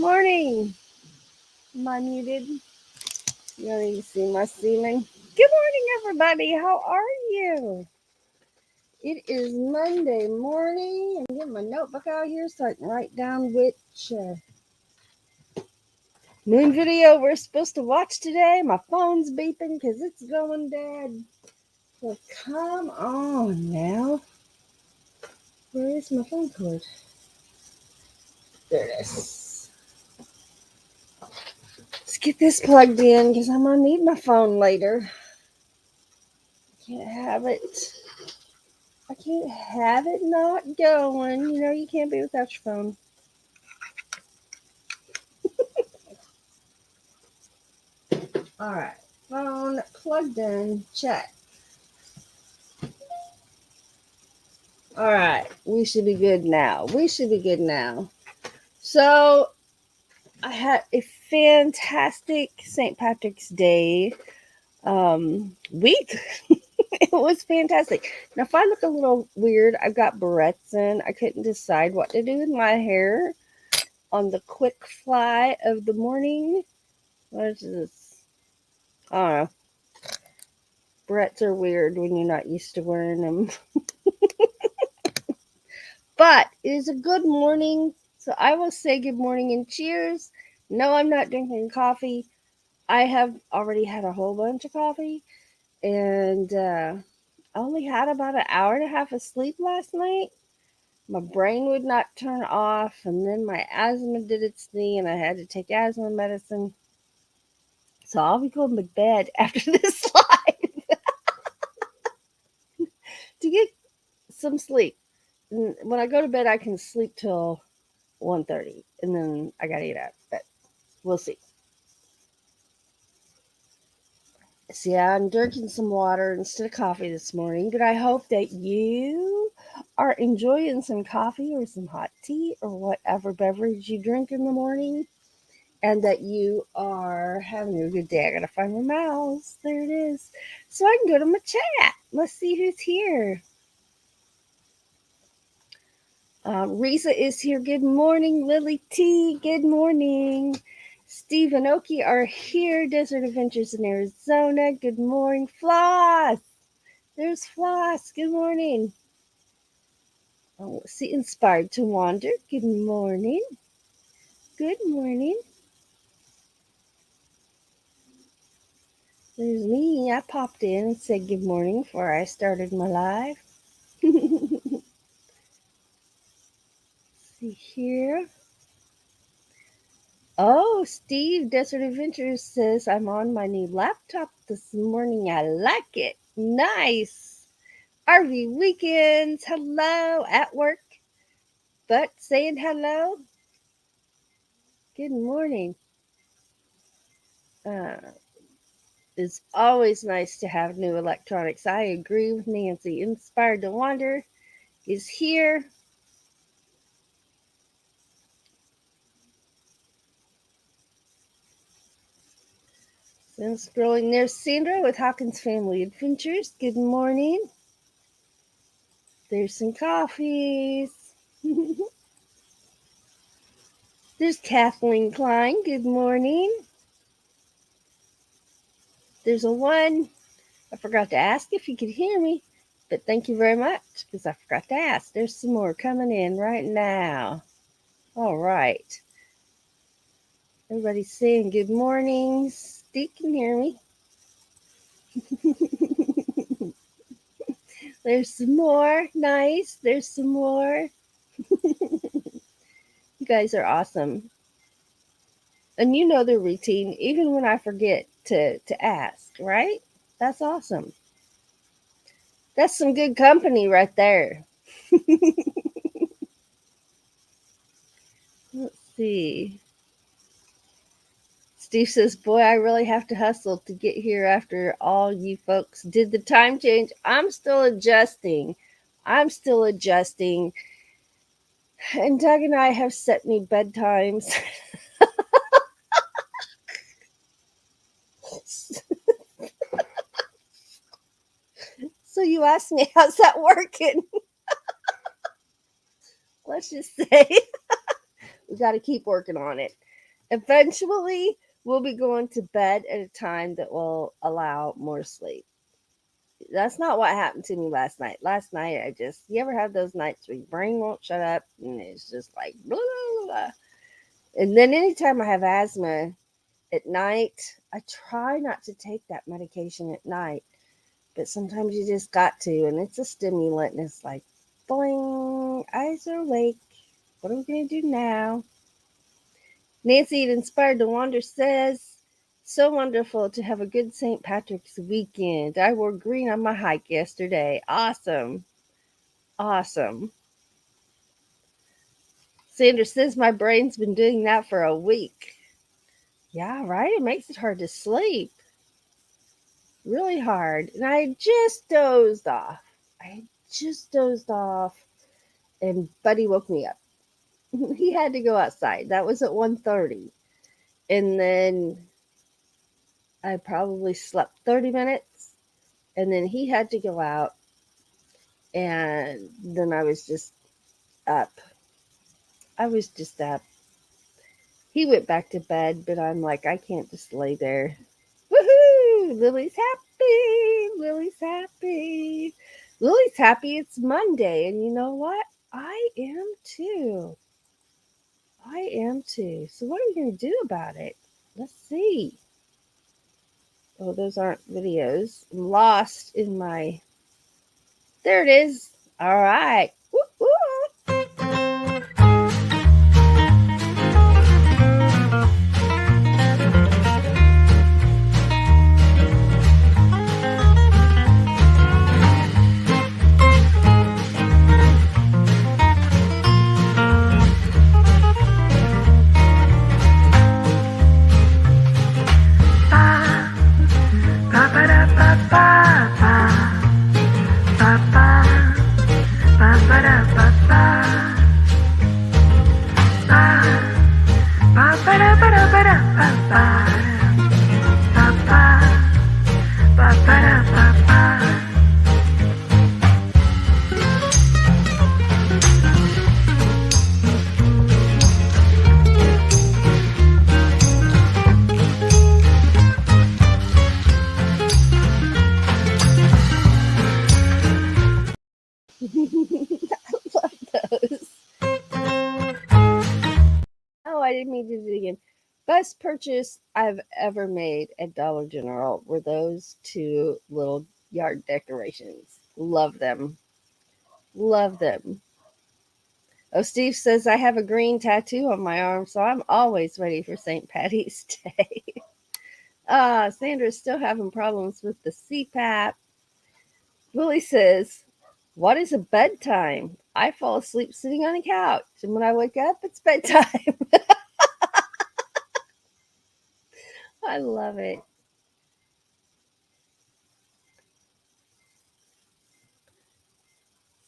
morning. Am I muted? You don't even see my ceiling. Good morning, everybody. How are you? It is Monday morning. I'm getting my notebook out here so I can write down which moon video we're supposed to watch today. My phone's beeping because it's going dead. So come on now. Where is my phone cord? There it is. Let's get this plugged in because I'm going to need my phone later. Can't have it. I can't have it not going. You know, you can't be without your phone. All right. Phone plugged in. Check. All right. We should be good now. So, I had a fantastic St. Patrick's Day week. It was fantastic. Now, if I look a little weird, I've got barrettes in. I couldn't decide what to do with my hair on the quick fly of the morning. What is this? I don't know. Barrettes are weird when you're not used to wearing them. But it is a good morning, so I will say good morning and cheers. No, I'm not drinking coffee. I have already had a whole bunch of coffee, and I only had about an hour and a half of sleep last night. My brain would not turn off, and then my asthma did its thing, and I had to take asthma medicine. So I'll be going to bed after this live to get some sleep. And when I go to bed, I can sleep till 1:30, and then I gotta get up. But we'll see. See, I'm drinking some water instead of coffee this morning, but I hope that you are enjoying some coffee or some hot tea or whatever beverage you drink in the morning, and that you are having a good day. I gotta find my mouse. There it is. So I can go to my chat. Let's see who's here. Risa is here. Good morning. Lily T. Good morning. Steve and Oki are here. Desert Adventures in Arizona. Good morning. Floss. There's Floss. Good morning. Oh, see, Inspired to Wander. Good morning. Good morning. There's me. I popped in and said good morning before I started my live. See here. Oh, Steve, Desert Adventures says, I'm on my new laptop this morning. I like it. Nice. RV Weekends. Hello. At work, but saying hello. Good morning. Uh, it's always nice to have new electronics. I agree with Nancy. Inspired to Wander is here. So I'm scrolling. There's Sandra with Hawkins Family Adventures. Good morning. There's some coffees. There's Kathleen Klein. Good morning. There's a one. I forgot to ask if you could hear me, but thank you very much because I forgot to ask. There's some more coming in right now. All right. Everybody's saying good morning. Steve can hear me. There's some more. Nice. There's some more. You guys are awesome. And you know the routine, even when I forget to ask, right? That's awesome. That's some good company right there. Let's see. Steve says, boy, I really have to hustle to get here after all you folks did the time change. I'm still adjusting. And Doug and I have set new bedtimes. So you asked me, how's that working? Let's just say we got to keep working on it. Eventually, we'll be going to bed at a time that will allow more sleep. That's not what happened to me last night. Last night, you ever have those nights where your brain won't shut up and it's just like blah, blah, blah. And then anytime I have asthma at night, I try not to take that medication at night, but sometimes you just got to, and it's a stimulant, and it's like, boing, eyes are awake. What are we going to do now? Nancy, Inspired to Wander, says, so wonderful to have a good St. Patrick's weekend. I wore green on my hike yesterday. Awesome. Awesome. Sandra says, my brain's been doing that for a week. Yeah, right? It makes it hard to sleep. Really hard. And I just dozed off. And Buddy woke me up. He had to go outside. That was at 1:30. And then I probably slept 30 minutes. And then he had to go out. And then I was just up. He went back to bed, but I'm like, I can't just lay there. Woohoo! Lily's happy. Lily's happy. Lily's happy it's Monday. And you know what? I am too. So what are we going to do about it? Let's see. Oh, those aren't videos. I'm lost in my... There it is. All right. Woo-hoo. Oh, I didn't mean to do it again. Best purchase I've ever made at Dollar General were those two little yard decorations. Love them. Love them. Oh, Steve says I have a green tattoo on my arm, so I'm always ready for St. Patty's Day. Sandra's still having problems with the CPAP. Willie says, what is a bedtime? I fall asleep sitting on a couch, and when I wake up, it's bedtime. I love it.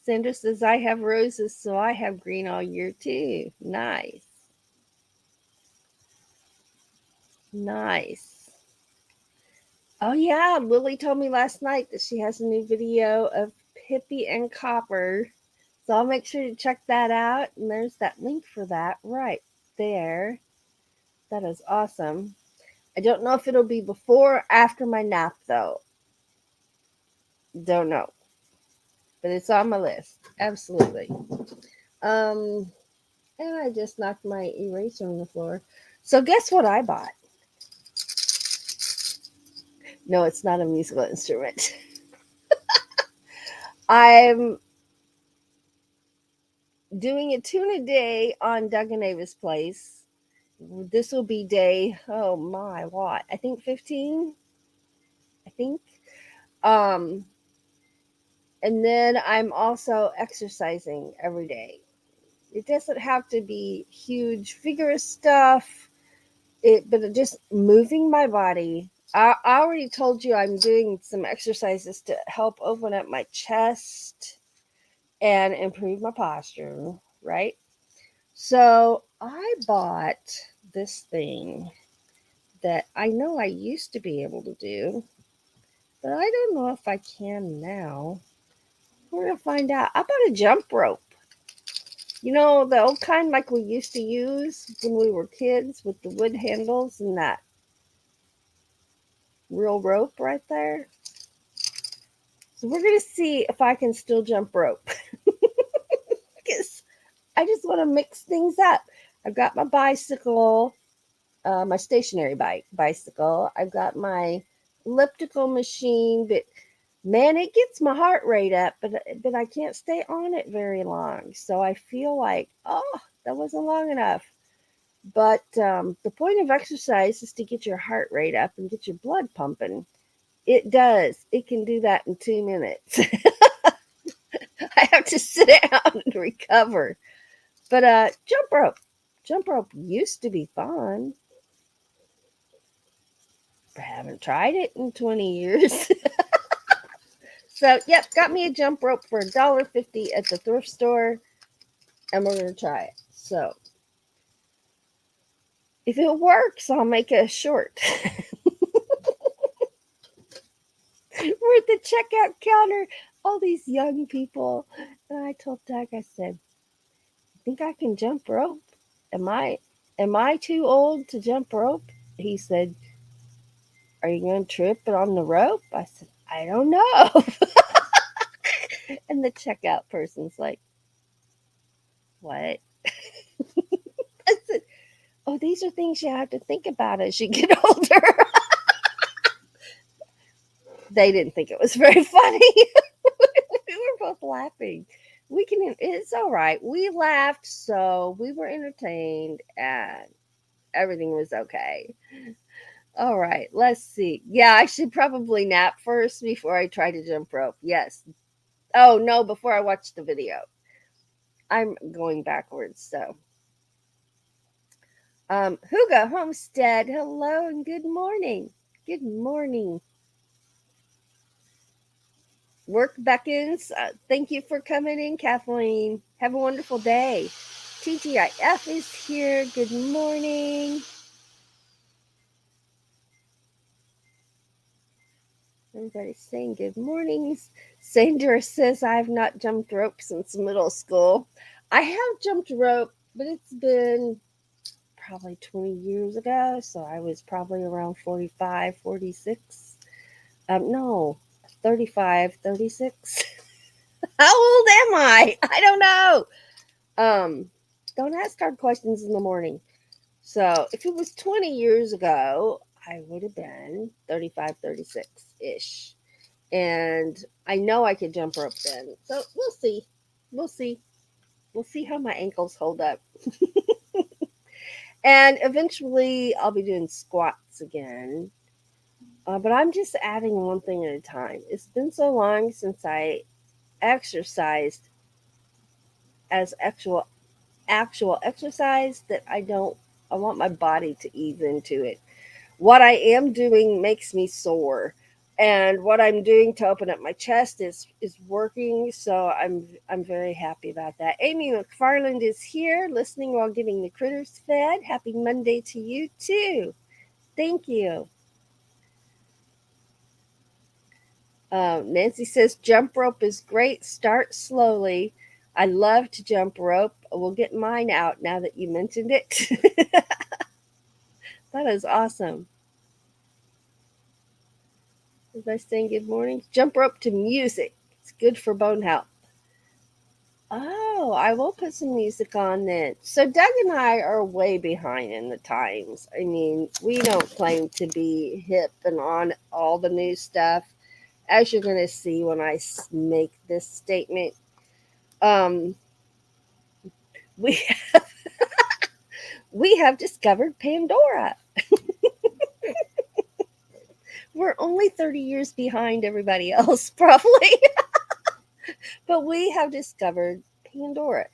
Sandra says, I have roses, so I have green all year too. Nice. Nice. Oh, yeah. Lily told me last night that she has a new video of Pippi and Copper. So I'll make sure to check that out. And there's that link for that right there. That is awesome. I don't know if it'll be before or after my nap, though. Don't know. But it's on my list. Absolutely. And I just knocked my eraser on the floor. So guess what I bought? No, it's not a musical instrument. I'm doing a tune a day on Doug and Ava's place. This will be day, oh my, what? I think 15. I think. And then I'm also exercising every day. It doesn't have to be huge, vigorous stuff. But just moving my body. I already told you I'm doing some exercises to help open up my chest and improve my posture, right? So I bought this thing that I know I used to be able to do, but I don't know if I can now. We're going to find out. I bought a jump rope. The old kind like we used to use when we were kids with the wood handles and that real rope right there. So we're going to see if I can still jump rope. Because I just want to mix things up. I've got my bicycle, my stationary bicycle. I've got my elliptical machine, but man, it gets my heart rate up, but I can't stay on it very long. So I feel like, oh, that wasn't long enough. But the point of exercise is to get your heart rate up and get your blood pumping. It does. It can do that in 2 minutes. I have to sit down and recover. But jump rope used to be fun. I haven't tried it in 20 years. So, yep, got me a jump rope for $1.50 at the thrift store, and we're going to try it. So, if it works, I'll make a short. We're at the checkout counter, all these young people. And I told Doug, I said, I think I can jump rope. Am I too old to jump rope? He said, are you going to trip it on the rope? I said, I don't know. And the checkout person's like, what? I said, oh, these are things you have to think about as you get older. They didn't think it was very funny. We were both laughing. It's all right. We laughed, so we were entertained, and everything was okay. All right, let's see. Yeah, I should probably nap first before I try to jump rope. Yes. Oh, no, before I watch the video. I'm going backwards, so. Huga Homestead, hello and good morning. Good morning. Work beckons. Thank you for coming in, Kathleen. Have a wonderful day. TGIF is here. Good morning. Everybody's saying good mornings. Sandra says I have not jumped rope since middle school. I have jumped rope, but it's been probably 20 years ago. So I was probably around 45, 46. No, 35, 36. How old am I? I don't know. Don't ask hard questions in the morning. So if it was 20 years ago, I would have been 35, 36 ish. And I know I could jump rope then. So we'll see. We'll see. We'll see how my ankles hold up. And eventually I'll be doing squats again. But I'm just adding one thing at a time. It's been so long since I exercised as actual exercise that I want my body to ease into it. What I am doing makes me sore. And what I'm doing to open up my chest is working, so I'm very happy about that. Amy McFarland is here, listening while getting the critters fed. Happy Monday to you too. Thank you. Nancy says jump rope is great. Start slowly. I love to jump rope. We'll get mine out now that you mentioned it. That is awesome. As I saying good morning, jump rope to music. It's good for bone health. Oh, I will put some music on then. So Doug and I are way behind in the times. I mean, we don't claim to be hip and on all the new stuff, as you're going to see when I make this statement. Um, we we have discovered Pandora. We're only 30 years behind everybody else, probably, but we have discovered Pandora.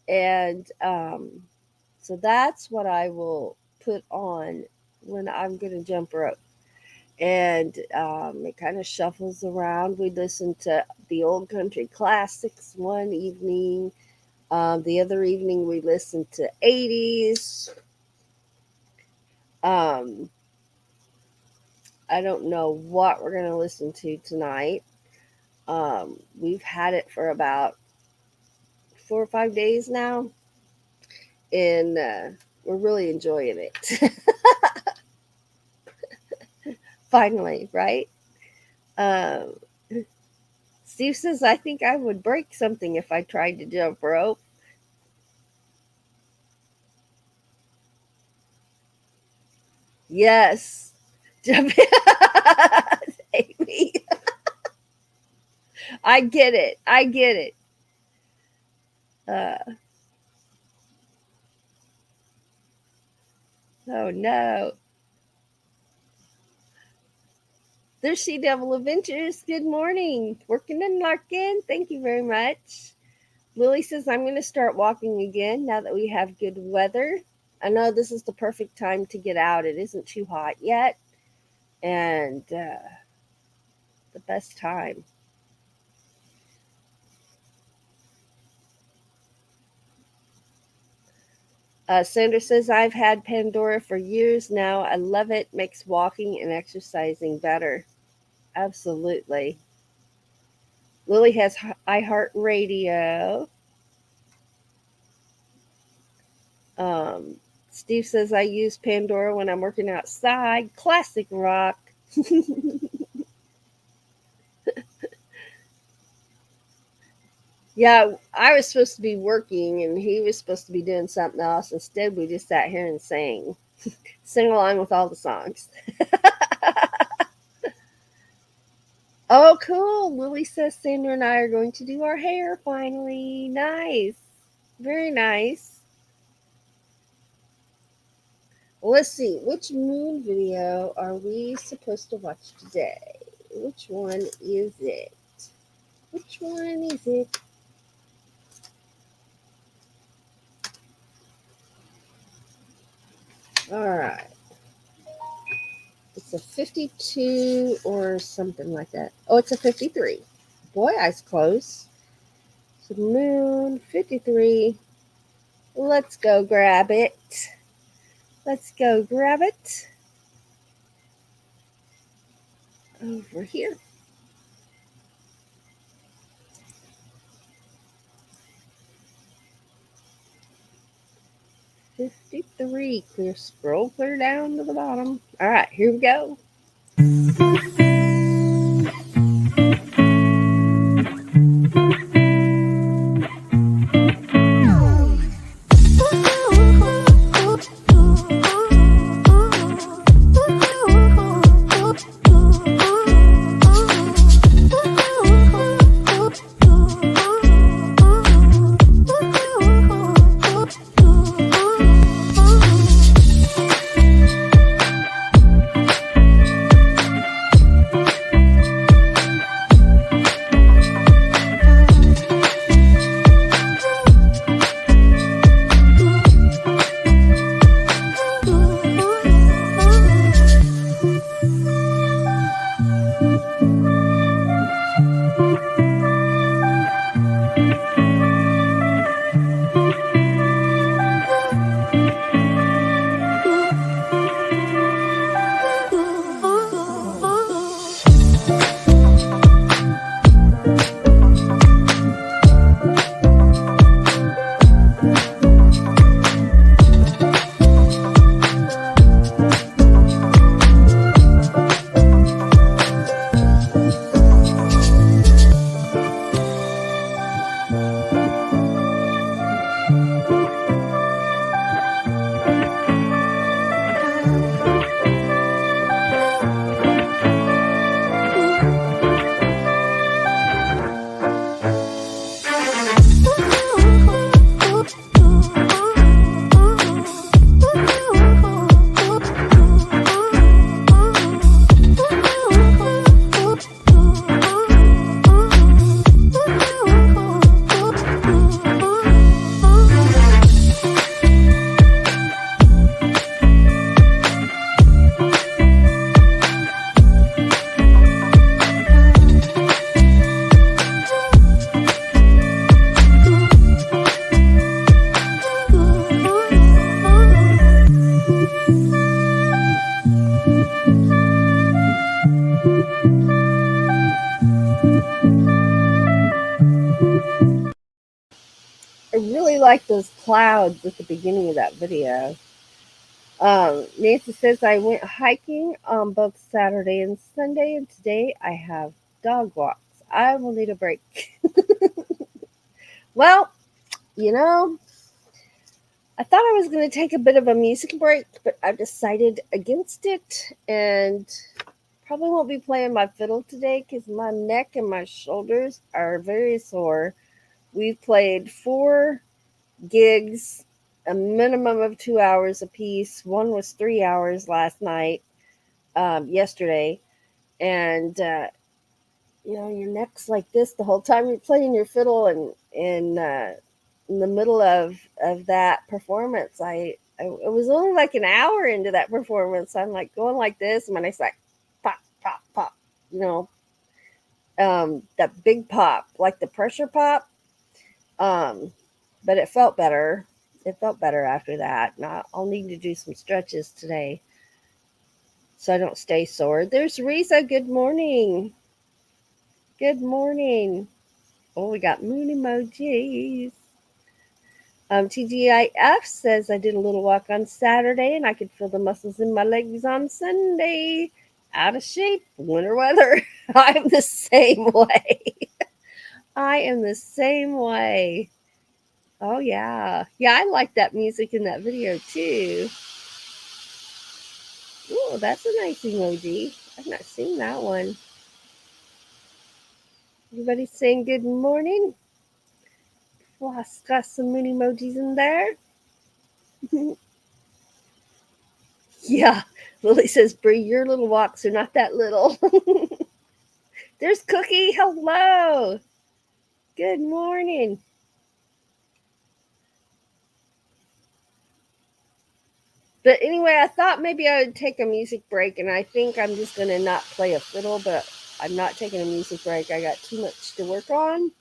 And so that's what I will put on when I'm going to jump rope. And it kind of shuffles around. We listen to the old country classics one evening. The other evening, we listen to 80s. Um, I don't know what we're going to listen to tonight. We've had it for about 4 or 5 days now, and we're really enjoying it. Finally, right? Um, Steve says, I think I would break something if I tried to jump rope. Yes. Jump. Amy. I get it. I get it. Uh, oh no. There's She Devil Adventures. Good morning. Working and larking. Thank you very much. Lily says, I'm going to start walking again now that we have good weather. I know this is the perfect time to get out. It isn't too hot yet. And the best time. Sandra says, I've had Pandora for years now. I love it. Makes walking and exercising better. Absolutely. Lily has iHeartRadio. Steve says, I use Pandora when I'm working outside. Classic rock. Yeah, I was supposed to be working and he was supposed to be doing something else. Instead, we just sat here and sang along with all the songs. Oh, cool. Lily says Sandra and I are going to do our hair finally. Nice. Very nice. Well, let's see. Which moon video are we supposed to watch today? Which one is it? Which one is it? All right. It's a 52 or something like that. Oh, it's a 53. Boy, eyes close. So moon 53. Let's go grab it. Let's go grab it. Over here. 53. Scroll clear down to the bottom. All right, here we go. really like those clouds at the beginning of that video. Nancy says I went hiking on both Saturday and Sunday, and today I have dog walks. I will need a break. Well, you know, I thought I was going to take a bit of a music break, but I've decided against it, and probably won't be playing my fiddle today because my neck and my shoulders are very sore. We've played 4 gigs, a minimum of 2 hours apiece. One was 3 hours last night, yesterday, and your neck's like this the whole time you're playing your fiddle, and in the middle of that performance, I it was only like an hour into that performance. I'm like going like this, and my neck's like pop, pop, pop. You know, that big pop, like the pressure pop. Um, but it felt better. It felt better after that. Now I'll need to do some stretches today so I don't stay sore. There's Risa. Good morning. Good morning. Oh, we got moon emojis. TGIF says I did a little walk on Saturday and I could feel the muscles in my legs on Sunday. Out of shape, winter weather. I'm the same way. I am the same way. Oh, yeah. Yeah, I like that music in that video too. Oh, that's a nice emoji. I've not seen that one. Everybody saying good morning? Well, I've got some moon emojis in there. Yeah, Lily says, Bree, your little walks are not that little. There's Cookie. Hello. Good morning. But anyway, I thought maybe I would take a music break, and I think I'm just going to not play a fiddle, but I'm not taking a music break. I got too much to work on.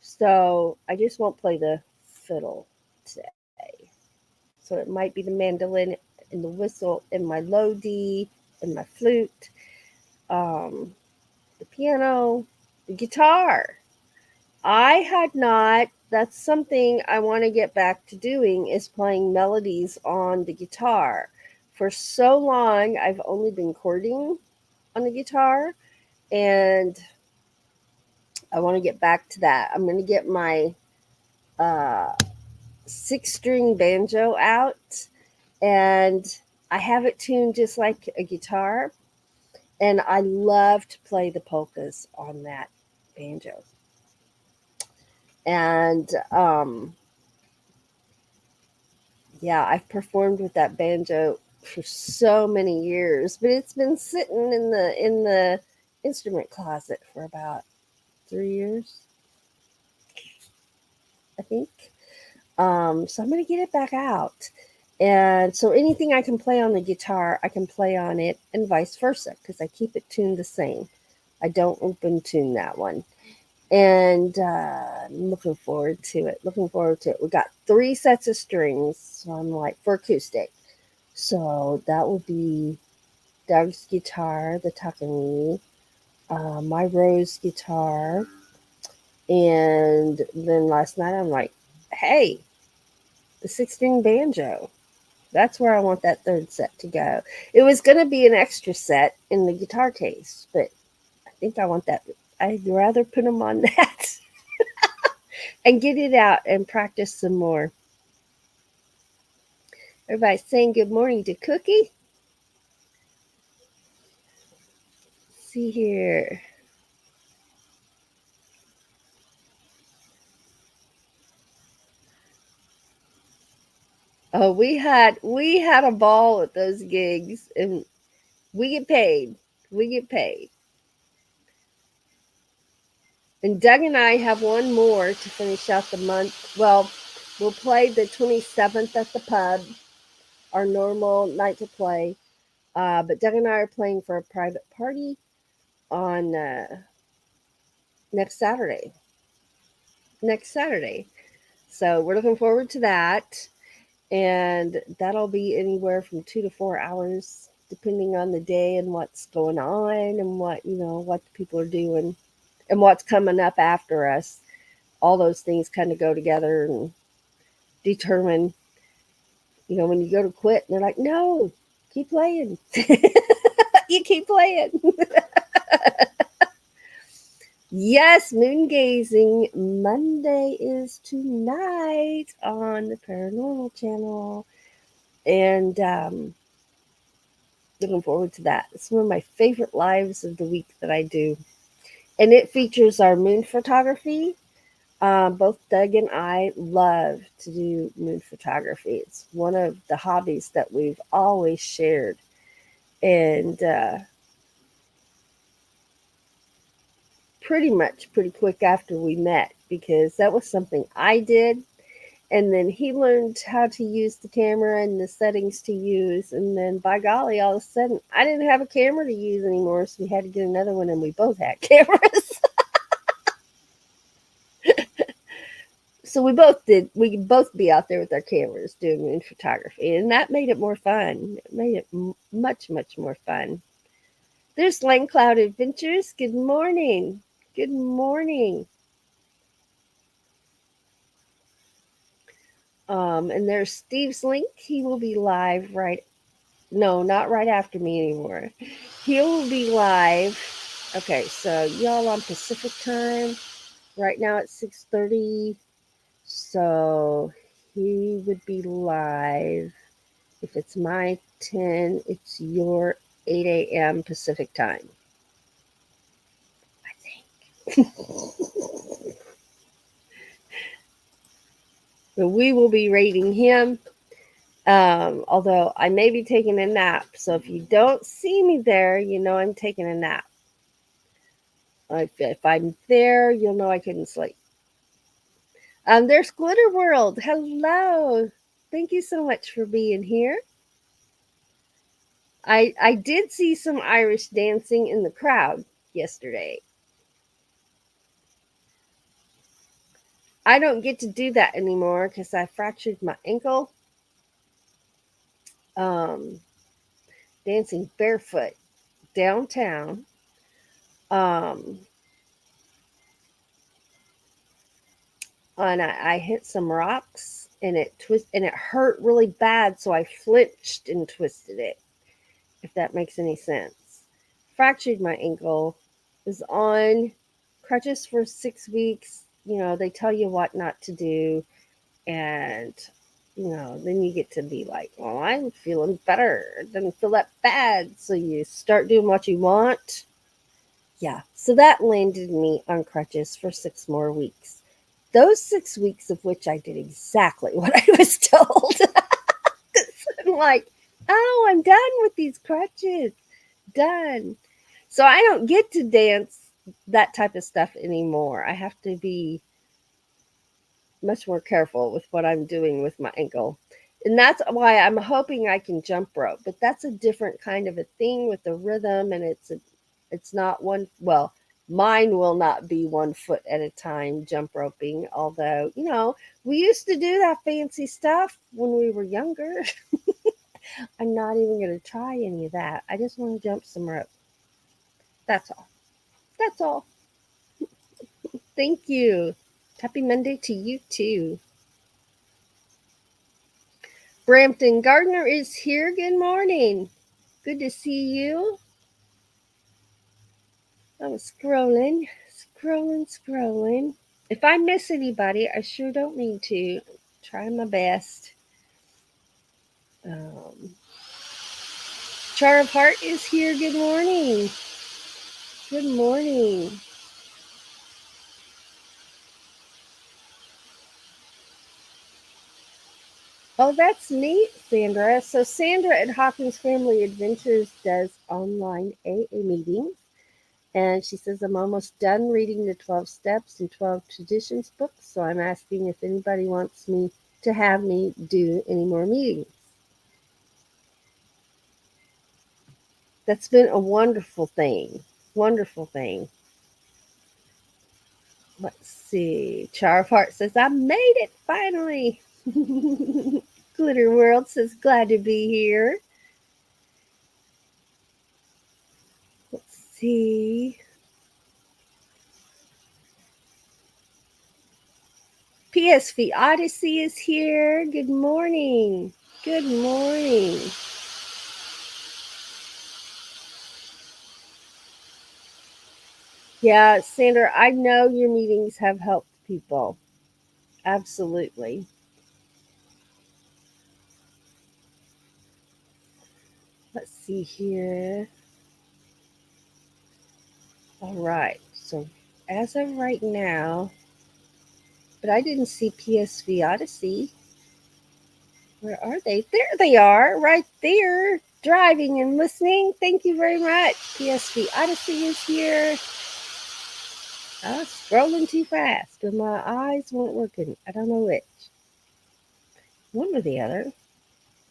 So I just won't play the fiddle today. So it might be the mandolin and the whistle and my low D and my flute, the piano, the guitar. I had not. That's something I want to get back to doing is playing melodies on the guitar. For so long, I've only been chording on the guitar, and I want to get back to that. I'm going to get my uh, 6-string banjo out, and I have it tuned just like a guitar, and I love to play the polkas on that banjo. And yeah, I've performed with that banjo for so many years, but it's been sitting in the instrument closet for about 3 years, I think. So I'm gonna get it back out, and so anything I can play on the guitar, I can play on it, and vice versa, because I keep it tuned the same. I don't open tune that one, and I'm looking forward to it. Looking forward to it. We got 3 sets of strings, so I'm like for acoustic. So that will be Doug's guitar, the Takami, my Rose guitar, and then last night I'm like, hey, the 6-string banjo. That's where I want that 3rd set to go. It was going to be an extra set in the guitar case, but I think I want that. I'd rather put them on that and get it out and practice some more. Everybody's saying good morning to Cookie. Let's see here. Oh, we had a ball at those gigs, and we get paid. We get paid. And Doug and I have one more to finish out the month. Well, we'll play the 27th at the pub, our normal night to play. But Doug and I are playing for a private party on next Saturday. Next Saturday. So we're looking forward to that. And that'll be anywhere from 2 to 4 hours, depending on the day and what's going on and what the people are doing and what's coming up after us. All those things kind of go together, and determine, when you go to quit, and they're like, no, keep playing. You keep playing. Yes, moon gazing Monday is tonight on the Paranormal Channel. And looking forward to that. It's one of my favorite lives of the week that I do. And it features our moon photography. Both Doug and I love to do moon photography. It's one of the hobbies that we've always shared. And pretty quick after we met, because that was something I did. And then he learned how to use the camera and the settings to use. And then, by golly, all of a sudden, I didn't have a camera to use anymore. So we had to get another one, and we both had cameras. So we both did. We could both be out there with our cameras doing moon photography. And that made it more fun. It made it much, much more fun. There's Lane Cloud Adventures. Good morning. Good morning. And there's Steve's link. He will be live no, not right after me anymore. He will be live. Okay, so y'all on Pacific time. Right now it's 6:30. So he would be live. If it's my 10, it's your 8 a.m. Pacific time, I think. So we will be rating him. Although I may be taking a nap. So if you don't see me there, I'm taking a nap. If I'm there, you'll know I couldn't sleep. There's Glitter World. Hello. Thank you so much for being here. I did see some Irish dancing in the crowd yesterday. I don't get to do that anymore because I fractured my ankle. Dancing barefoot downtown. And I hit some rocks, and it hurt really bad, so I flinched and twisted it, if that makes any sense. Fractured my ankle, was on crutches for 6 weeks. They tell you what not to do, and then you get to be like, well, I'm feeling better. It doesn't feel that bad, so you start doing what you want. Yeah, so that landed me on crutches for 6 more weeks. Those 6 weeks of which I did exactly what I was told. I'm like, oh, I'm done with these crutches. Done. So I don't get to dance that type of stuff anymore. I have to be much more careful with what I'm doing with my ankle. And that's why I'm hoping I can jump rope. But that's a different kind of a thing with the rhythm, and it's not one, well, mine will not be 1 foot at a time jump roping, although, we used to do that fancy stuff when we were younger. I'm not even going to try any of that. I just want to jump some rope. That's all. That's all. Thank you. Happy Monday to you too. Brampton Gardner is here. Good morning. Good to see you. I'm scrolling. If I miss anybody, I sure don't mean to. Try my best. Char of Heart is here. Good morning. Good morning. Oh, that's neat, Sandra. So Sandra at Hawkins Family Adventures does online AA meetings. And she says, I'm almost done reading the 12 Steps and 12 Traditions book. So I'm asking if anybody wants me to have me do any more meetings. That's been a wonderful thing. Wonderful thing. Let's see. Char of Heart says, I made it finally. Glitter World says, glad to be here. Let's see. PSV Odyssey is here. Good morning. Good morning. Yeah, Sandra, I know your meetings have helped people. Absolutely. Let's see here. All right. So, as of right now, but I didn't see PSV Odyssey. Where are they? There they are, right there, driving and listening. Thank you very much. PSV Odyssey is here. I was scrolling too fast and my eyes weren't working. I don't know which. One or the other.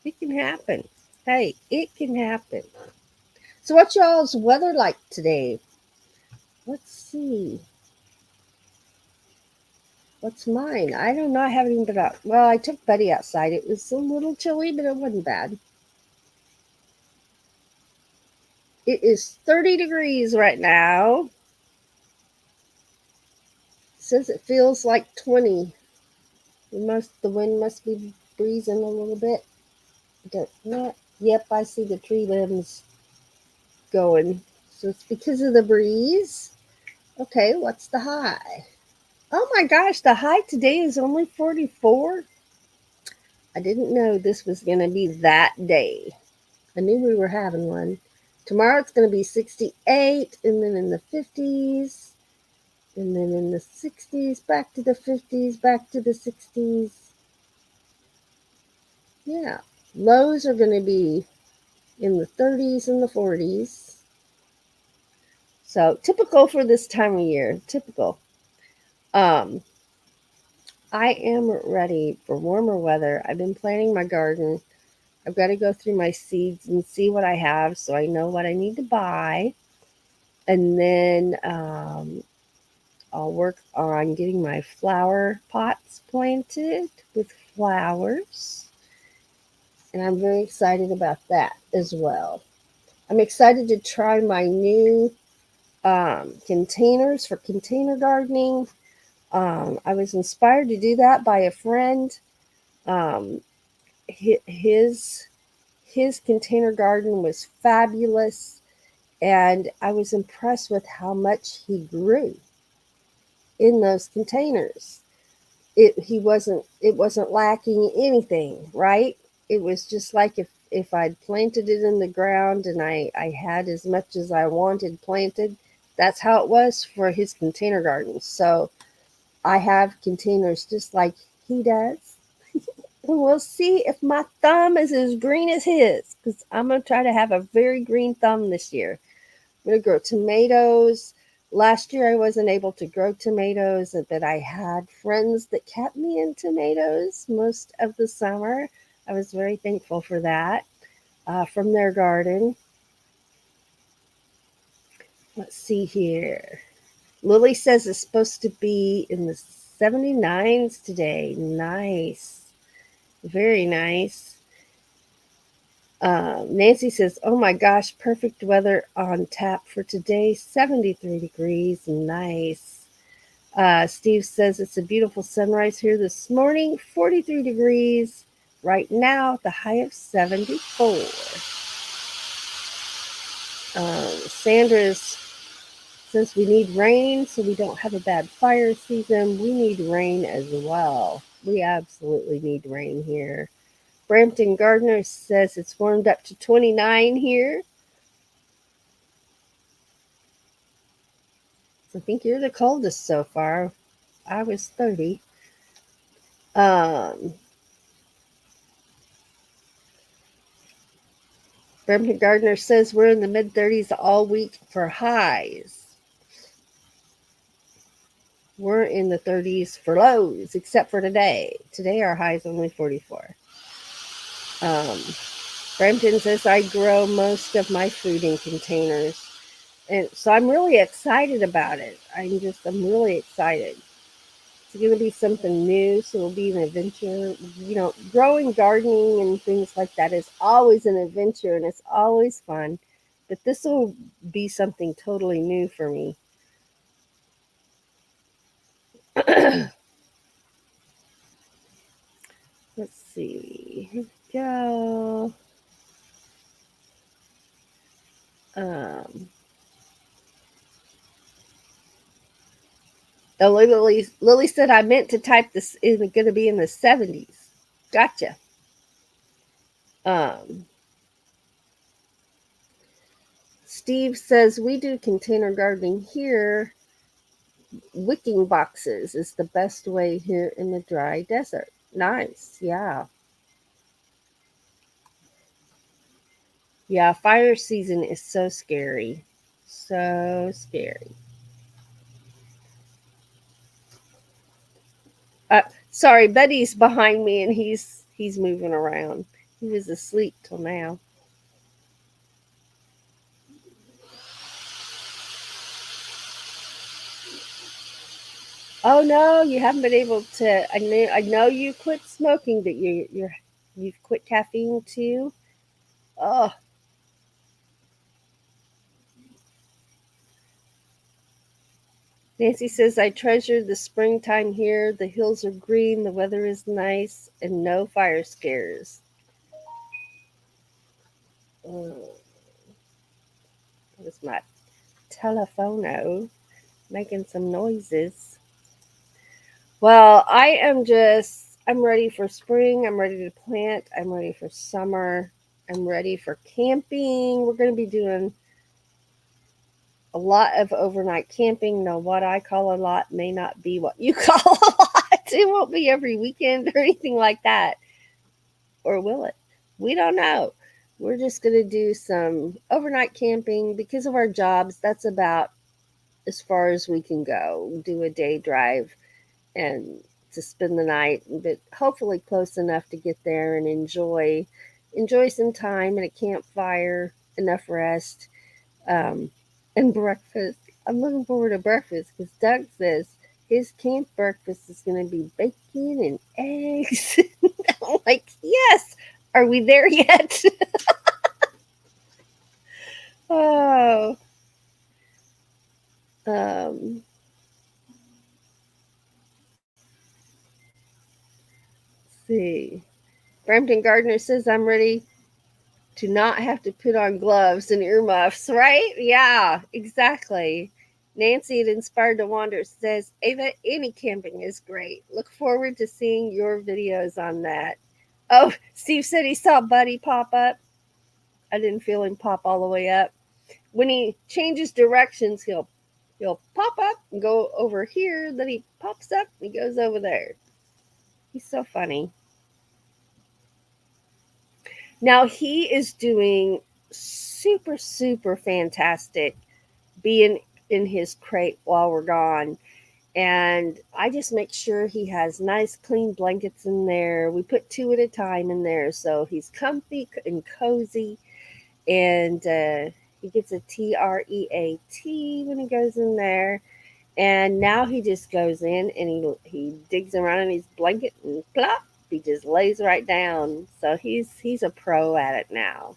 It can happen. Hey, it can happen. So, what's y'all's weather like today? Let's see. What's mine? I don't know. I haven't even been out. Well, I took Buddy outside. It was a little chilly, but it wasn't bad. It is 30 degrees right now. It says it feels like 20. The wind must be breezing a little bit. Don't know. Yep, I see the tree limbs going. So it's because of the breeze. Okay, what's the high? Oh my gosh, the high today is only 44. I didn't know this was going to be that day. I knew we were having one. Tomorrow it's going to be 68, and then in the 50s, and then in the 60s, back to the 50s, back to the 60s. Yeah, lows are going to be in the 30s and the 40s. So typical for this time of year. Typical. Um, I am ready for warmer weather. I've been planting my garden. I've got to go through my seeds and see what I have so I know what I need to buy. And then I'll work on getting my flower pots planted with flowers. And I'm very excited about that as well. I'm excited to try my new containers for container gardening. I was inspired to do that by a friend. Um, his his container garden was fabulous, and I was impressed with how much he grew in those containers. It wasn't lacking anything, right? It was just like if I'd planted it in the ground and I had as much as I wanted planted. That's how it was for his container gardens. So I have containers just like he does. And we'll see if my thumb is as green as his, because I'm going to try to have a very green thumb this year. I'm going to grow tomatoes. Last year I wasn't able to grow tomatoes, but I had friends that kept me in tomatoes most of the summer. I was very thankful for that from their garden. Let's see here. Lily says it's supposed to be in the 79s today. Nice. Very nice. Nancy says, oh my gosh, perfect weather on tap for today. 73 degrees. Nice. Steve says it's a beautiful sunrise here this morning. 43 degrees. Right now, the high of 74. Sandra's says we need rain so we don't have a bad fire season. We need rain as well. We absolutely need rain here. Brampton Gardner says it's warmed up to 29 here. I think you're the coldest so far. I was 30. Um, Brampton Gardner says we're in the mid 30s all week for highs. We're in the 30s for lows, except for today. Today our high is only 44. Brampton says I grow most of my food in containers. And so I'm really excited about it. I'm really excited. It's going to be something new, so it'll be an adventure. Growing, gardening, and things like that is always an adventure, and it's always fun. But this will be something totally new for me. see. Here we go. Um, oh, Lily said I meant to type this is going to be in the 70s. Gotcha. Um, Steve says we do container gardening here. Wicking boxes is the best way here in the dry desert. Nice. Yeah. Yeah. Fire season is so scary. So scary. Sorry, Betty's behind me and he's moving around. He was asleep till now. Oh no, you haven't been able to. I know you quit smoking, but you've quit caffeine too. Oh, Nancy says I treasure the springtime here. The hills are green, the weather is nice, and no fire scares. Oh, that was my telephono making some noises. Well, I'm ready for spring. I'm ready to plant. I'm ready for summer. I'm ready for camping. We're going to be doing a lot of overnight camping. Now, what I call a lot may not be what you call a lot. It won't be every weekend or anything like that. Or will it? We don't know. We're just going to do some overnight camping because of our jobs. That's about as far as we can go. Do a day drive and to spend the night, but hopefully close enough to get there and enjoy some time at a campfire, enough rest, um, and breakfast. I'm looking forward to breakfast because Doug says his camp breakfast is going to be bacon and eggs. I'm like, yes. Are we there yet? Oh, um, let's see. Brampton Gardner says I'm ready to not have to put on gloves and earmuffs, right? Yeah, exactly. Nancy at Inspired to Wander says, Ava, any camping is great. Look forward to seeing your videos on that. Oh, Steve said he saw Buddy pop up. I didn't feel him pop all the way up. When he changes directions, he'll pop up and go over here, then he pops up and he goes over there. He's so funny. Now he is doing super, super fantastic being in his crate while we're gone. And I just make sure he has nice, clean blankets in there. We put two at a time in there so he's comfy and cozy. And he gets a TREAT when he goes in there. And now he just goes in and he digs around in his blanket and plop, he just lays right down. So he's a pro at it now.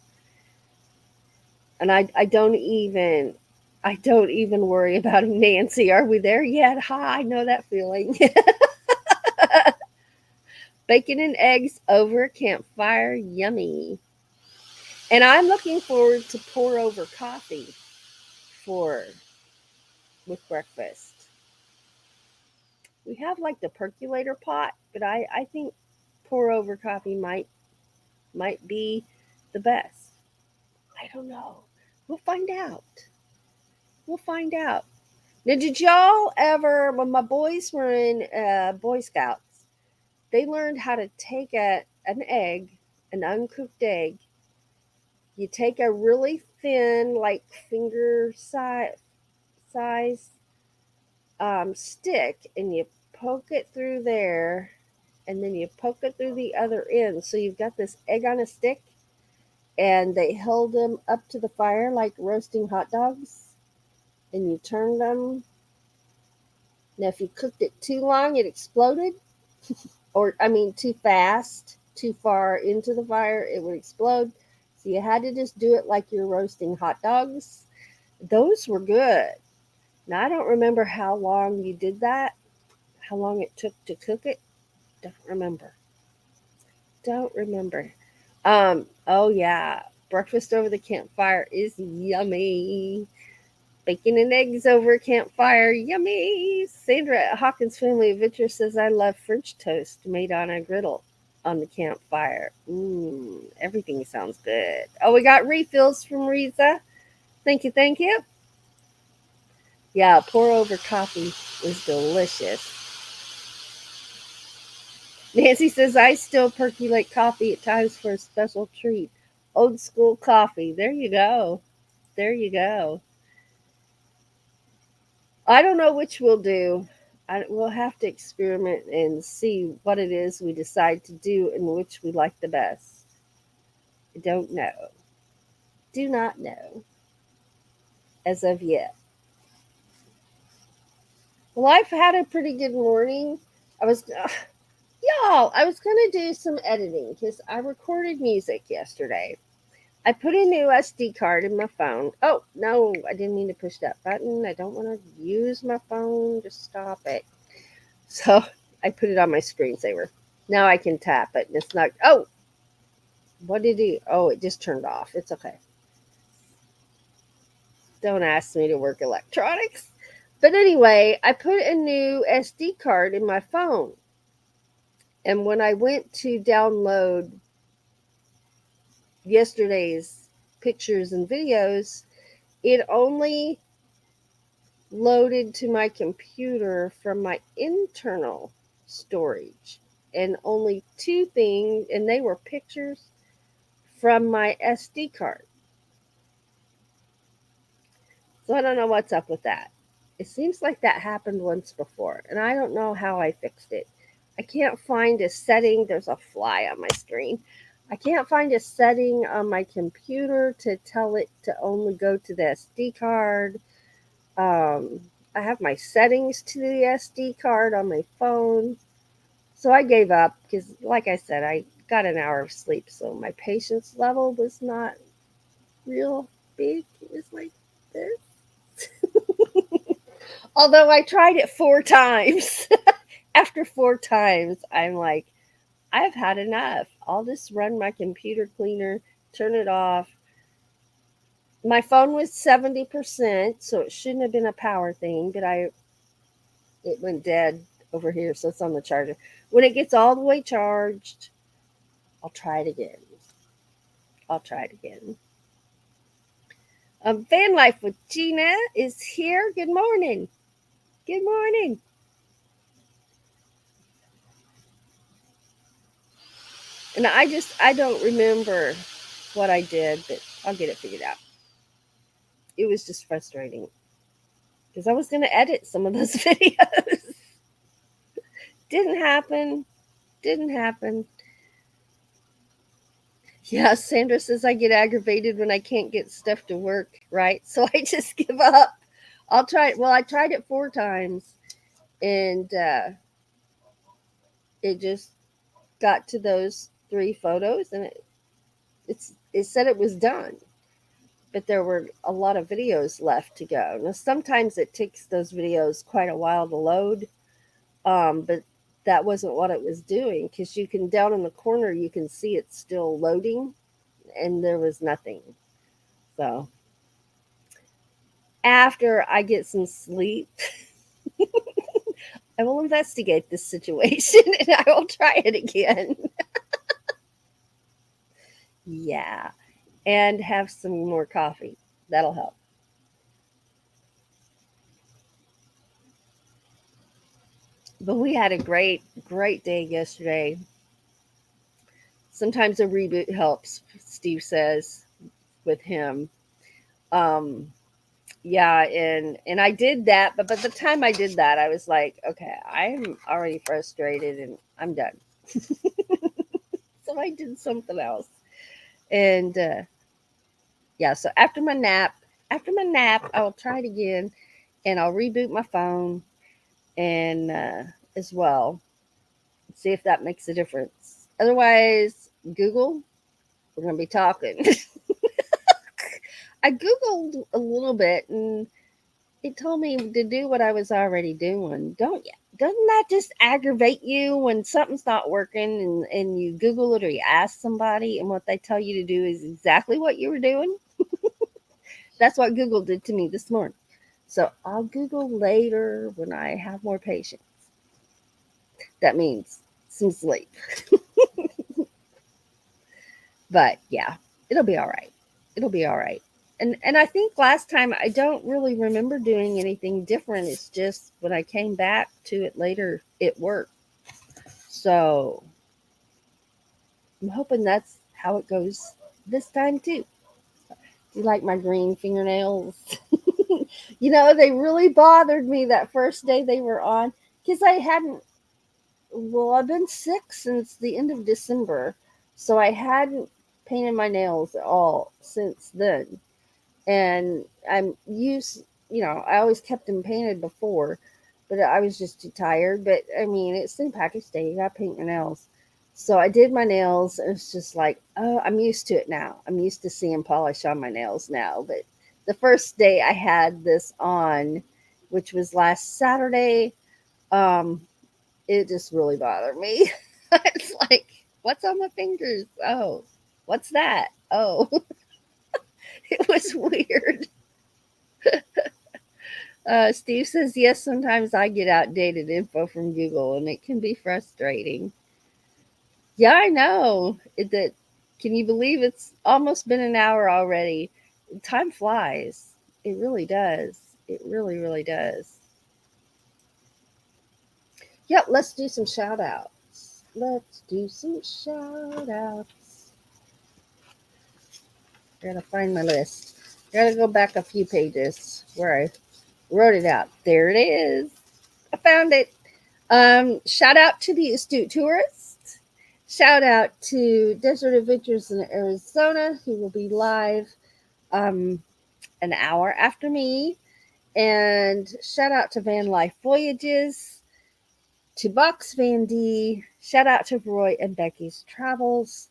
And I don't even worry about him. Nancy, are we there yet? Hi, I know that feeling. Bacon and eggs over a campfire, yummy. And I'm looking forward to pour over coffee for with breakfast. We have like the percolator pot, but I think pour over coffee might be the best. I don't know. We'll find out. We'll find out. Now, did y'all ever, when my boys were in Boy Scouts, they learned how to take an egg, an uncooked egg. You take a really thin, like finger size stick, and you poke it through there, and then you poke it through the other end. So you've got this egg on a stick, and they held them up to the fire like roasting hot dogs, and you turned them. Now, if you cooked it too long, it exploded, or I mean, too fast, too far into the fire, it would explode. So you had to just do it like you're roasting hot dogs. Those were good. Now, I don't remember how long you did that, how long it took to cook it. Don't remember. Don't remember. Oh yeah. Breakfast over the campfire is yummy. Bacon and eggs over a campfire, yummy. Sandra at Hawkins Family Adventure says, I love French toast made on a griddle on the campfire. Everything sounds good. Oh, we got refills from Riza. Thank you, thank you. Yeah, pour over coffee is delicious. Nancy says, I still percolate coffee at times for a special treat. Old school coffee. There you go. There you go. I don't know which we'll do. We'll have to experiment and see what it is we decide to do and which we like the best. I don't know. Do not know as of yet. Well, I've had a pretty good morning. I was, y'all, I was going to do some editing because I recorded music yesterday. I put a new SD card in my phone. Oh, no, I didn't mean to push that button. I don't want to use my phone. Just stop it. So I put it on my screensaver. Now I can tap it and it's not. Oh, what did it do? Oh, it just turned off. It's okay. Don't ask me to work electronics. But anyway, I put a new SD card in my phone. And when I went to download yesterday's pictures and videos, it only loaded to my computer from my internal storage. And only two things, and they were pictures from my SD card. So I don't know what's up with that. It seems like that happened once before, and I don't know how I fixed it. I can't find a setting. There's a fly on my screen. I can't find a setting on my computer to tell it to only go to the SD card. I have my settings to the SD card on my phone. So I gave up because, like I said, I got an hour of sleep. So my patience level was not real big. It was like this. Although I tried it 4 times. After 4 times, I'm like, I've had enough. I'll just run my computer cleaner, turn it off. My phone was 70%, so it shouldn't have been a power thing, but it went dead over here, so it's on the charger. When it gets all the way charged, I'll try it again. I'll try it again. Van Life with Gina is here. Good morning. Good morning. And I don't remember what I did, but I'll get it figured out. It was just frustrating because I was going to edit some of those videos. Didn't happen. Didn't happen. Yeah, Sandra says I get aggravated when I can't get stuff to work, right? So I just give up. I'll try it. Well, I tried it 4 times and it just got to those 3 photos and it said it was done. But there were a lot of videos left to go. Now, sometimes it takes those videos quite a while to load, but that wasn't what it was doing because you can, down in the corner, you can see it's still loading and there was nothing. So after I get some sleep, I will investigate this situation and I will try it again. Yeah. And have some more coffee. That'll help. But we had a great, great day yesterday. Sometimes a reboot helps, Steve says, with him. Um, yeah, and I did that, but by the time I did that, I was like, okay, I'm already frustrated and I'm done. So I did something else. And yeah, so after my nap, I will try it again and I'll reboot my phone and as well, see if that makes a difference. Otherwise, Google, we're going to be talking. I Googled a little bit and It told me to do what I was already doing. Doesn't that just aggravate you when something's not working and you Google it or you ask somebody and what they tell you to do is exactly what you were doing? That's what Google did to me this morning. So I'll Google later when I have more patience. That means some sleep. But yeah, it'll be all right. It'll be all right. And I think last time I don't really remember doing anything different. It's just when I came back to it later, it worked. So I'm hoping that's how it goes this time too. You like my green fingernails? They really bothered me that first day they were on because I hadn't. Well, I've been sick since the end of December, so I hadn't painted my nails at all since then. And I'm used, I always kept them painted before, but I was just too tired. But I mean, it's St. Patrick's Day, you gotta paint your nails. So I did my nails, and it's just like, oh, I'm used to it now. I'm used to seeing polish on my nails now. But the first day I had this on, which was last Saturday, um, it just really bothered me. It's like, what's on my fingers? Oh, what's that? Oh, it was weird. Steve says, yes, sometimes I get outdated info from Google and it can be frustrating. Yeah, I know. Can you believe it's almost been an hour already? Time flies. It really does. It really, really does. Yep, let's do some shout outs. Let's do some shout outs. I gotta find my list. I gotta go back a few pages where I wrote it out. There it is. I found it. Shout out to the astute tourist. Shout out to Desert Adventures in Arizona, who will be live um, an hour after me. And shout out to Van Life Voyages, to Box Van D. Shout out to Roy and Becky's Travels.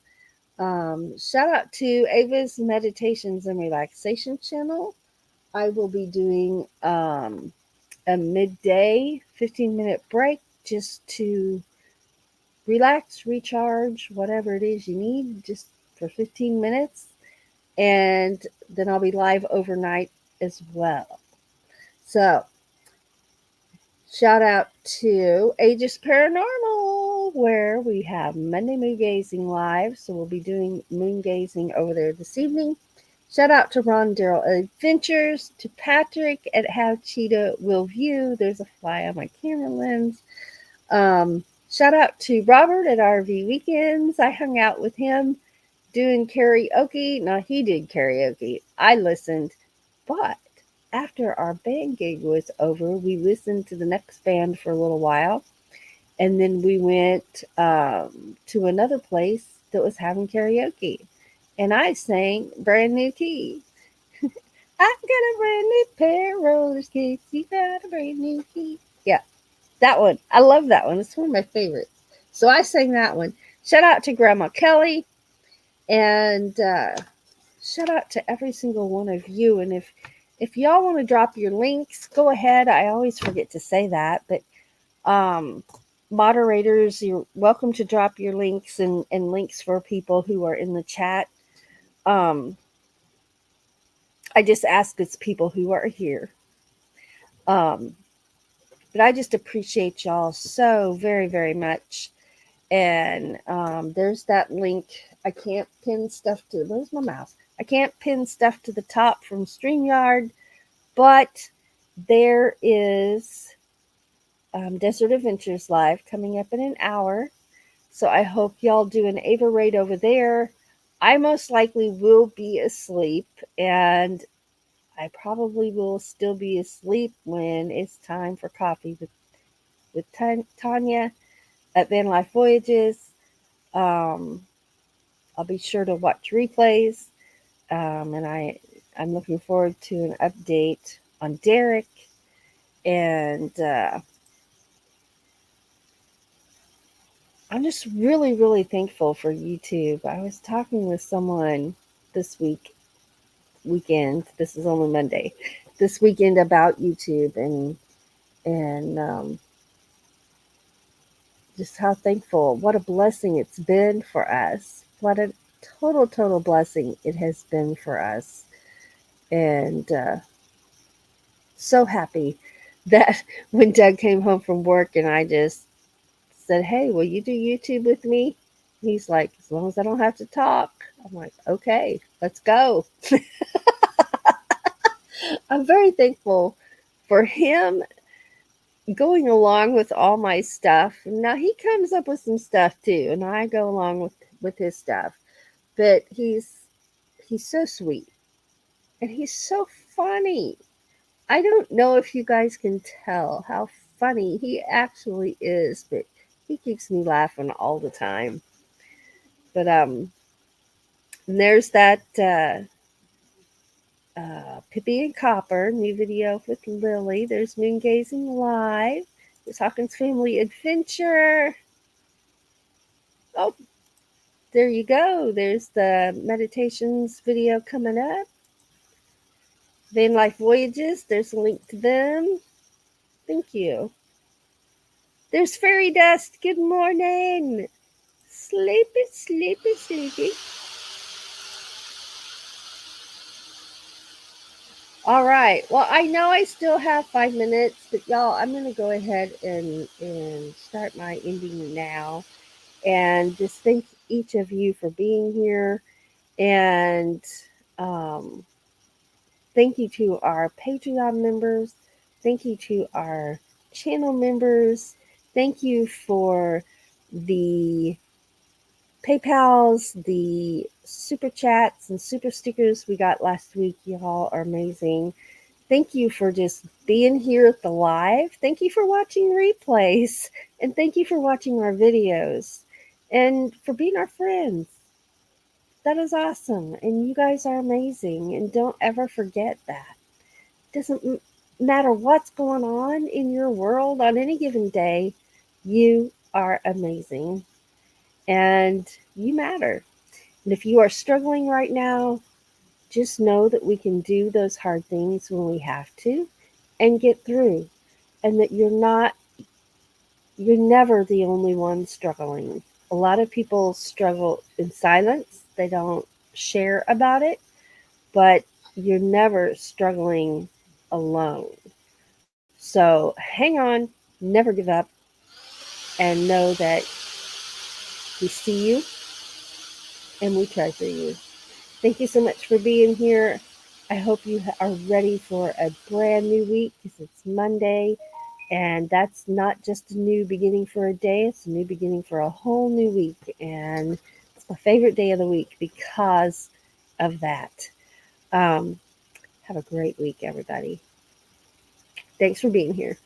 Shout out to Ava's Meditations and Relaxation channel. I will be doing a midday 15-minute break just to relax, recharge, whatever it is you need, just for 15 minutes. And then I'll be live overnight as well. So, shout out to Aegis Paranormal, where we have Monday Moon Gazing live. So, we'll be doing moon gazing over there this evening. Shout out to Ron Darrell Adventures, to Patrick at How Cheetah Will View. There's a fly on my camera lens. Shout out to Robert at RV Weekends. I hung out with him doing karaoke. Now, he did karaoke. I listened. But after our band gig was over, we listened to the next band for a little while. And then we went to another place that was having karaoke. And I sang Brand New Key. I've got a brand new pair of roller skates. You got a brand new key. Yeah, that one. I love that one. It's one of my favorites. So I sang that one. Shout out to Grandma Kelly. And shout out to every single one of you. And if y'all want to drop your links, go ahead. I always forget to say that. But moderators, you're welcome to drop your links and links for people who are in the chat. I just ask it's people who are here. Um, but I just appreciate y'all so very, very much. And there's that link. I can't pin stuff to, where's my mouse? I can't pin stuff to the top from StreamYard, but there is Desert Adventures Live coming up in an hour. So I hope y'all do an Ava raid over there. I most likely will be asleep, and I probably will still be asleep when it's time for coffee with Tanya at Van Life Voyages. I'll be sure to watch replays, and I'm looking forward to an update on Derek. And I'm just really, really thankful for YouTube. I was talking with someone this weekend. This is only Monday. this weekend about YouTube and just how thankful, what a blessing it's been for us. What a total blessing it has been for us. And so happy that when Doug came home from work and I just said, "Hey, will you do YouTube with me?" He's like, "As long as I don't have to talk." I'm like, "Okay, let's go." I'm very thankful for him going along with all my stuff. Now he comes up with some stuff too, and I go along with his stuff. But he's so sweet and he's so funny. I don't know if you guys can tell how funny he actually is, but he keeps me laughing all the time. But there's that Pippi and Copper new video with Lily. There's Moon Gazing Live. There's Hawkins Family Adventure. Oh, there you go. There's the meditations video coming up. Van Life Voyages. There's a link to them. Thank you. There's Fairy Dust. Good morning. Sleepy, sleepy, sleepy. All right. Well, I know I still have 5 minutes, but y'all, I'm going to go ahead and start my ending now. And just thank each of you for being here. And um, thank you to our Patreon members. Thank you to our channel members. Thank you for the PayPals, the super chats, and super stickers we got last week. Y'all are amazing. Thank you for just being here at the live. Thank you for watching replays. And thank you for watching our videos. And for being our friends. That is awesome. And you guys are amazing. And don't ever forget that. It doesn't matter what's going on in your world on any given day, you are amazing. And you matter. And if you are struggling right now, just know that we can do those hard things when we have to and get through. And that you're never the only one struggling. A lot of people struggle in silence, they don't share about it, but you're never struggling alone. So hang on, never give up, and know that we see you and we treasure you. Thank you so much for being here. I hope you are ready for a brand new week because it's Monday. And that's not just a new beginning for a day, it's a new beginning for a whole new week. And it's my favorite day of the week because of that. Have a great week, everybody. Thanks for being here.